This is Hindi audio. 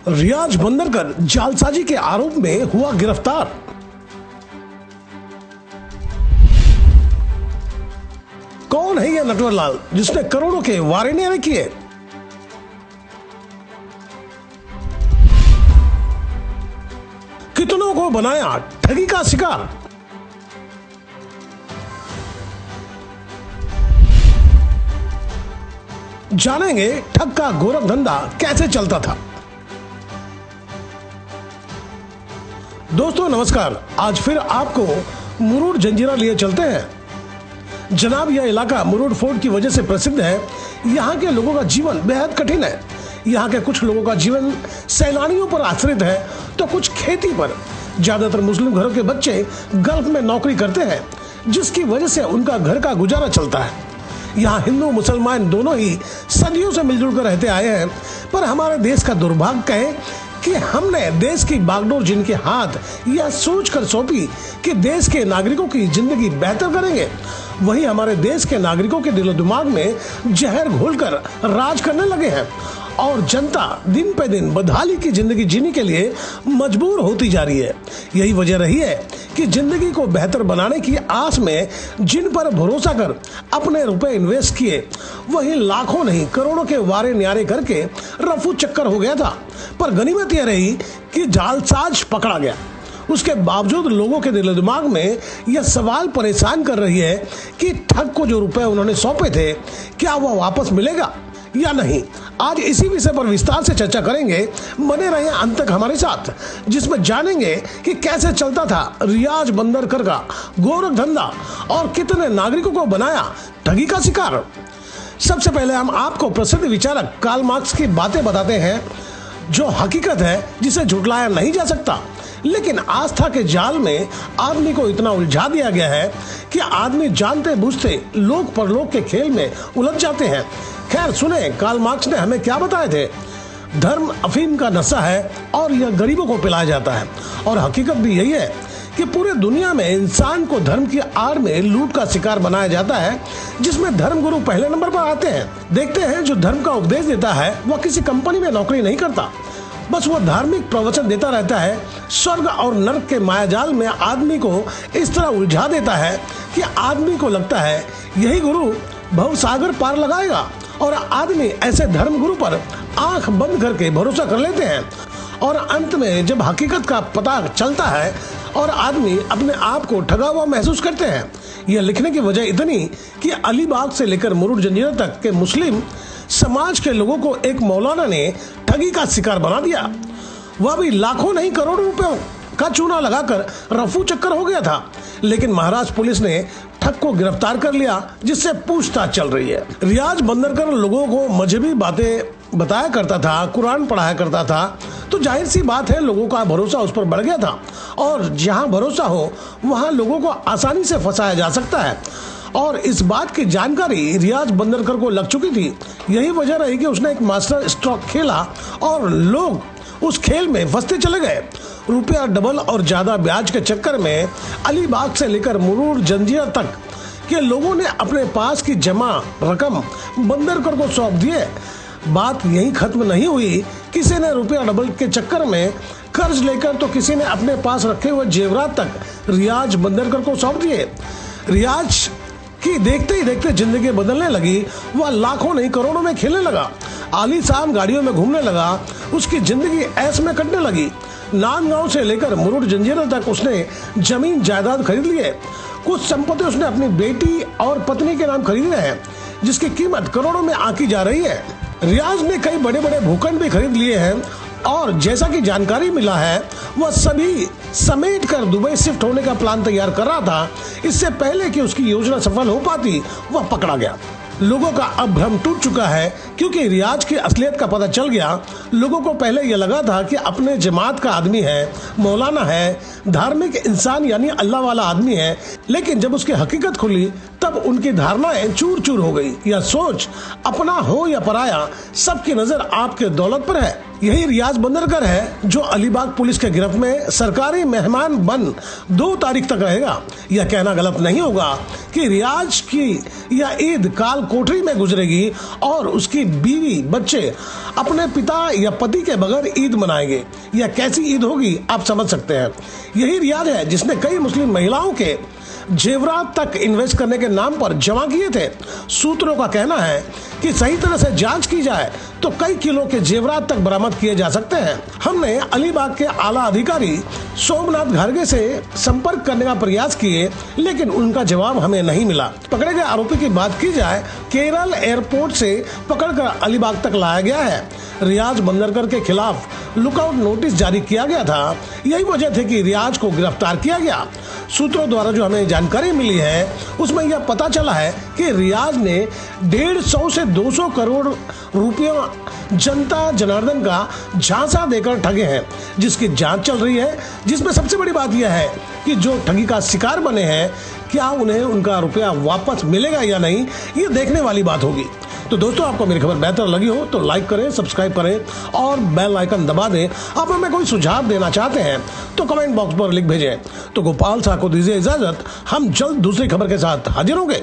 रियाज बंदरकर जालसाजी के आरोप में हुआ गिरफ्तार। कौन है यह नटवरलाल जिसने करोड़ों के वारे न्यारे किए? कितनों को बनाया ठगी का शिकार? जानेंगे ठग का गोरख धंधा कैसे चलता था। दोस्तों नमस्कार, आज फिर आपको मुरुड जंजीरा लिए चलते हैं। जनाब, यह इलाका मुरुड फोर्ट की वजह से प्रसिद्ध है। यहाँ के लोगों का जीवन बेहद कठिन है। यहाँ के कुछ लोगों का जीवन सैलानियों पर आश्रित है तो कुछ खेती पर। ज्यादातर मुस्लिम घरों के बच्चे गल्फ में नौकरी करते हैं, जिसकी वजह से उनका घर का गुजारा चलता है। यहाँ हिंदू मुसलमान दोनों ही सदियों से मिलजुल कर रहते आए हैं, पर हमारे देश का दुर्भाग्य है कि हमने देश की बागडोर जिनके हाथ यह सोचकर सौंपी कि देश के नागरिकों की जिंदगी बेहतर करेंगे, वही हमारे देश के नागरिकों के दिलो दिमाग में जहर घोलकर राज करने लगे हैं और जनता दिन पे दिन बदहाली की जिंदगी जीने के लिए मजबूर होती जा रही है। यही वजह रही है कि जिंदगी को बेहतर बनाने की आस में जिन पर भरोसा कर अपने रुपए इन्वेस्ट किए, वही लाखों नहीं करोड़ों के वारे न्यारे करके रफू चक्कर हो गया था। पर गनीमत यह रही कि जालसाज पकड़ा गया। उसके बावजूद लोगों के दिलो दिमाग में यह सवाल परेशान कर रही है कि ठग को जो रुपए उन्होंने सौंपे थे, क्या वह वापस मिलेगा या नहीं। आज इसी विषय पर विस्तार से चर्चा करेंगे। बने रहे अंत तक हमारे साथ, जिसमें जानेंगे कि कैसे चलता था रियाज बंदरकर का गोरख धंधा और कितने नागरिकों को बनाया ठगी का शिकार। सबसे पहले हम आपको प्रसिद्ध विचारक कार्ल मार्क्स की बातें बताते हैं, जो हकीकत है जिसे झुटलाया नहीं जा सकता। लेकिन आस्था के जाल में आदमी को इतना उलझा दिया गया है कि आदमी जानते बूझते लोक परलोक के खेल में उलझ जाते हैं। खैर सुने, कार्ल मार्क्स ने हमें क्या बताए थे। धर्म अफीम का नशा है और यह गरीबों को पिलाया जाता है, और हकीकत भी यही है कि पूरे दुनिया में इंसान को धर्म की आड़ में लूट का शिकार बनाया जाता है, जिसमें धर्म गुरु पहले नंबर पर आते हैं। देखते हैं, जो धर्म का उपदेश देता है वह किसी कंपनी में नौकरी नहीं करता, बस वह धार्मिक प्रवचन देता रहता है। स्वर्ग और नरक के मायाजाल में आदमी को इस तरह उलझा देता है कि आदमी को लगता है यही गुरु भवसागर पार लगाएगा, और आदमी ऐसे धर्म गुरु पर आंख बंद करके भरोसा कर लेते हैं। और अंत में जब हकीकत का पता चलता है और आदमी अपने आप को ठगा हुआ महसूस करते हैं। यह लिखने की वजह इतनी कि अलीबाग से लेकर मुरुड जंजीरा तक के मुस्लिम समाज के लोगों को एक मौलाना ने ठगी का शिकार बना दिया। वह भी लाखों नहीं करोड़ों रुपयों का चूना लगाकर रफू चक्कर हो गया था। लेकिन महाराष्ट्र पुलिस ने ठग को गिरफ्तार कर लिया, जिससे पूछताछ चल रही है। रियाज बंदरकर लोगों को मजहबी बातें बताया करता था, कुरान पढ़ाया करता था, तो जाहिर सी बात है लोगों का भरोसा उस पर बढ़ गया था। और जहां भरोसा हो वहां लोगों को आसानी से फंसाया जा सकता है, और इस बात की जानकारी रियाज बंदरकर को लग चुकी थी। यही वजह रही कि उसने एक मास्टर स्ट्रोक खेला और लोग उस खेल में फंसते चले गए। रुपया डबल और ज्यादा ब्याज के चक्कर में अलीबाग से लेकर मुरुड जंजीरा तक के लोगों ने अपने पास की जमा रकम बंदरकर को सौंप दिए। बात यहीं खत्म नहीं हुई। किसी ने रुपया डबल के चक्कर में कर्ज लेकर, तो किसी ने अपने पास रखे हुए जेवरात तक रियाज बंदरकर को सौंप दिए। रियाज कि देखते ही देखते जिंदगी बदलने लगी। वह लाखों नहीं करोड़ों में खेलने लगा, आलीशान गाड़ियों में घूमने लगा, उसकी जिंदगी ऐश में कटने लगी। नांदगांव से लेकर मुरुड जंजीरा तक उसने जमीन जायदाद खरीद लिए। कुछ संपत्ति उसने अपनी बेटी और पत्नी के नाम खरीदे हैं, जिसकी कीमत करोड़ों में आंकी जा रही है। रियाज ने कई बड़े बड़े भूखंड भी खरीद लिए हैं, और जैसा कि जानकारी मिला है वह सभी समेट कर दुबई शिफ्ट होने का प्लान तैयार कर रहा था। इससे पहले कि उसकी योजना सफल हो पाती, वह पकड़ा गया। लोगों का अब भ्रम टूट चुका है, क्योंकि रियाज की असलियत का पता चल गया। लोगों को पहले यह लगा था कि अपने जमात का आदमी है, मौलाना है, धार्मिक इंसान यानी अल्लाह वाला आदमी है, लेकिन जब उसकी हकीकत खुली तब उनकी धारणाएं चूर चूर हो गई। यह सोच अपना हो या पराया, सबकी नजर आपके दौलत पर है। यही रियाज बंदरकर है जो अलीबाग पुलिस के गिरफ्त में सरकारी मेहमान बन 2 तारीख तक रहेगा। यह कहना गलत नहीं होगा कि रियाज की यह ईद काल कोठरी में गुजरेगी और उसकी बीवी बच्चे अपने पिता या पति के बगैर ईद मनाएंगे। यह कैसी ईद होगी आप समझ सकते हैं। यही रियाज है जिसने कई मुस्लिम महिलाओं के जेवरात तक इन्वेस्ट करने के नाम पर जमा किए थे। सूत्रों का कहना है कि सही तरह से जांच की जाए तो कई किलो के जेवरात तक बरामद किए जा सकते हैं। हमने अलीबाग के आला अधिकारी सोमनाथ घारगे से संपर्क करने का प्रयास किए, लेकिन उनका जवाब हमें नहीं मिला। पकड़े गए आरोपी की बात की जाए, केरल एयरपोर्ट से पकड़कर अलीबाग तक लाया गया है। रियाज बंदरकर के खिलाफ लुकआउट नोटिस जारी किया गया था। यही वजह थी कि रियाज को गिरफ्तार किया गया। सूत्रों द्वारा जो हमें जानकारी मिली है उसमें यह पता चला है कि रियाज ने 150 से 200 करोड़ रुपया जनता जनार्दन का झांसा देकर ठगे हैं, जिसकी जांच चल रही है। जिसमें सबसे बड़ी बात यह है कि जो ठगी का शिकार बने हैं, क्या उन्हें उनका रुपया वापस मिलेगा या नहीं, ये देखने वाली बात होगी। तो दोस्तों, आपको मेरी खबर बेहतर लगी हो तो लाइक करें, सब्सक्राइब करें और बेल आइकन दबा दें। आप हमें कोई सुझाव देना चाहते हैं तो कमेंट बॉक्स पर लिख भेजें। तो गोपाल साहब को दीजिए इजाजत, हम जल्द दूसरी खबर के साथ हाजिर होंगे।